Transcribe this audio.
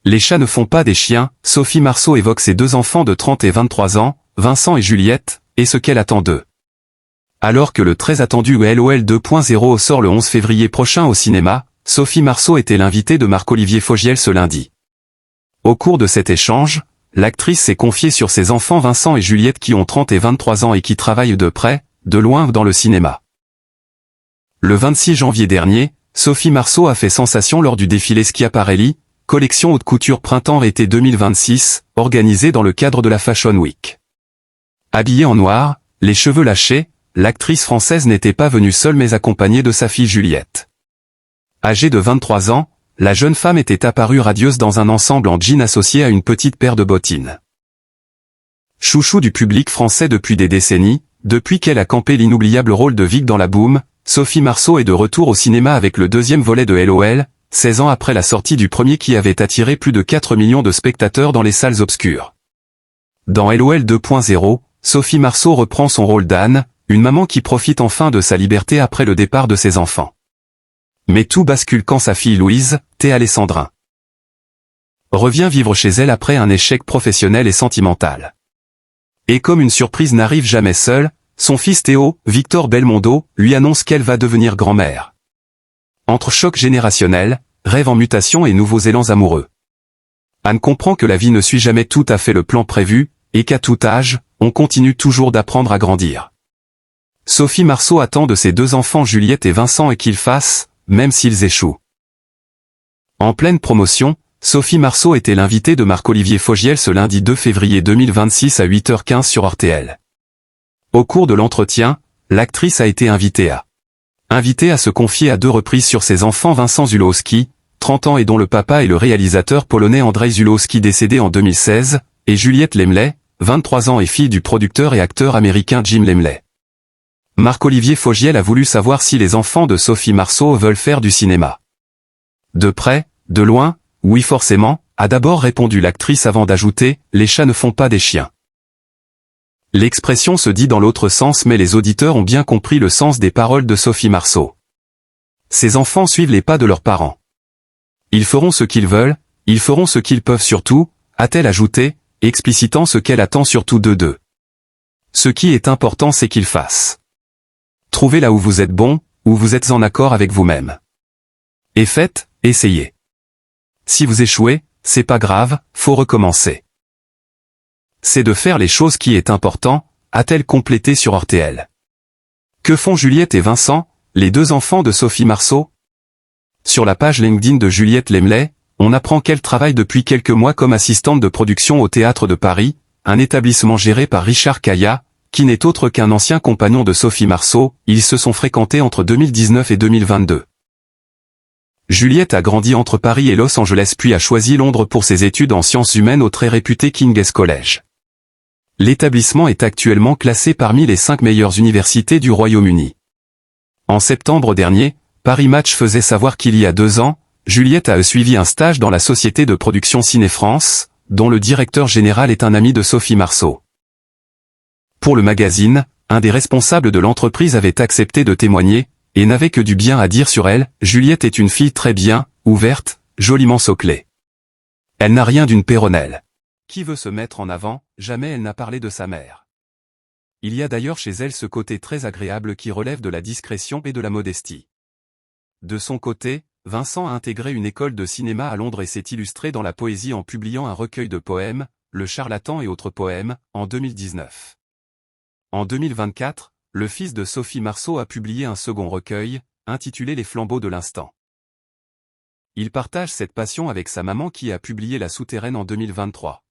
Les chats ne font pas des chiens, Sophie Marceau évoque ses deux enfants de 30 et 23 ans, Vincent et Juliette, et ce qu'elle attend d'eux. Alors que le très attendu LOL 2.0 sort le 11 février prochain au cinéma, Sophie Marceau était l'invitée de Marc-Olivier Fogiel ce lundi. Au cours de cet échange, l'actrice s'est confiée sur ses enfants Vincent et Juliette qui ont 30 et 23 ans et qui travaillent de près, de loin dans le cinéma. Le 26 janvier dernier, Sophie Marceau a fait sensation lors du défilé Schiaparelli, collection haute couture printemps-été 2026, organisée dans le cadre de la Fashion Week. Habillée en noir, les cheveux lâchés, l'actrice française n'était pas venue seule mais accompagnée de sa fille Juliette. Âgée de 23 ans, la jeune femme était apparue radieuse dans un ensemble en jean associé à une petite paire de bottines. Chouchou du public français depuis des décennies, depuis qu'elle a campé l'inoubliable rôle de Vic dans La Boum, Sophie Marceau est de retour au cinéma avec le deuxième volet de LOL, 16 ans après la sortie du premier qui avait attiré plus de 4 millions de spectateurs dans les salles obscures. Dans LOL 2.0, Sophie Marceau reprend son rôle d'Anne, une maman qui profite enfin de sa liberté après le départ de ses enfants. Mais tout bascule quand sa fille Louise, Thé Alessandrin, revient vivre chez elle après un échec professionnel et sentimental. Et comme une surprise n'arrive jamais seule, son fils Théo, Victor Belmondo, lui annonce qu'elle va devenir grand-mère. Entre choc générationnel, rêve en mutation et nouveaux élans amoureux, Anne comprend que la vie ne suit jamais tout à fait le plan prévu, et qu'à tout âge, on continue toujours d'apprendre à grandir. Sophie Marceau attend de ses deux enfants Juliette et Vincent et qu'ils fassent, même s'ils échouent. En pleine promotion, Sophie Marceau était l'invitée de Marc-Olivier Fogiel ce lundi 2 février 2026 à 8h15 sur RTL. Au cours de l'entretien, l'actrice a été invitée à se confier à 2 reprises sur ses enfants Vincent Zulawski, 30 ans et dont le papa est le réalisateur polonais Andrzej Zulawski décédé en 2016, et Juliette Lemley, 23 ans et fille du producteur et acteur américain Jim Lemley. Marc-Olivier Fogiel a voulu savoir si les enfants de Sophie Marceau veulent faire du cinéma. De près, de loin, oui forcément, a d'abord répondu l'actrice avant d'ajouter « Les chats ne font pas des chiens ». L'expression se dit dans l'autre sens mais les auditeurs ont bien compris le sens des paroles de Sophie Marceau. Ces enfants suivent les pas de leurs parents. Ils feront ce qu'ils veulent, ils feront ce qu'ils peuvent surtout, a-t-elle ajouté, explicitant ce qu'elle attend surtout d'eux. Ce qui est important c'est qu'ils fassent. Trouvez là où vous êtes bon, où vous êtes en accord avec vous-même. Et faites, essayez. Si vous échouez, c'est pas grave, faut recommencer. C'est de faire les choses qui est important, a-t-elle complété sur RTL. Que font Juliette et Vincent, les 2 enfants de Sophie Marceau? Sur la page LinkedIn de Juliette Lemley, on apprend qu'elle travaille depuis quelques mois comme assistante de production au Théâtre de Paris, un établissement géré par Richard Caillat, qui n'est autre qu'un ancien compagnon de Sophie Marceau, ils se sont fréquentés entre 2019 et 2022. Juliette a grandi entre Paris et Los Angeles puis a choisi Londres pour ses études en sciences humaines au très réputé King's College. L'établissement est actuellement classé parmi les 5 meilleures universités du Royaume-Uni. En septembre dernier, Paris Match faisait savoir qu'il y a 2 ans, Juliette a suivi un stage dans la société de production Ciné France, dont le directeur général est un ami de Sophie Marceau. Pour le magazine, un des responsables de l'entreprise avait accepté de témoigner, et n'avait que du bien à dire sur elle. Juliette est une fille très bien, ouverte, joliment soclée. Elle n'a rien d'une péronnelle. Qui veut se mettre en avant, jamais elle n'a parlé de sa mère. Il y a d'ailleurs chez elle ce côté très agréable qui relève de la discrétion et de la modestie. De son côté, Vincent a intégré une école de cinéma à Londres et s'est illustré dans la poésie en publiant un recueil de poèmes, Le Charlatan et autres poèmes, en 2019. En 2024, le fils de Sophie Marceau a publié un second recueil, intitulé Les flambeaux de l'instant. Il partage cette passion avec sa maman qui a publié La Souterraine en 2023.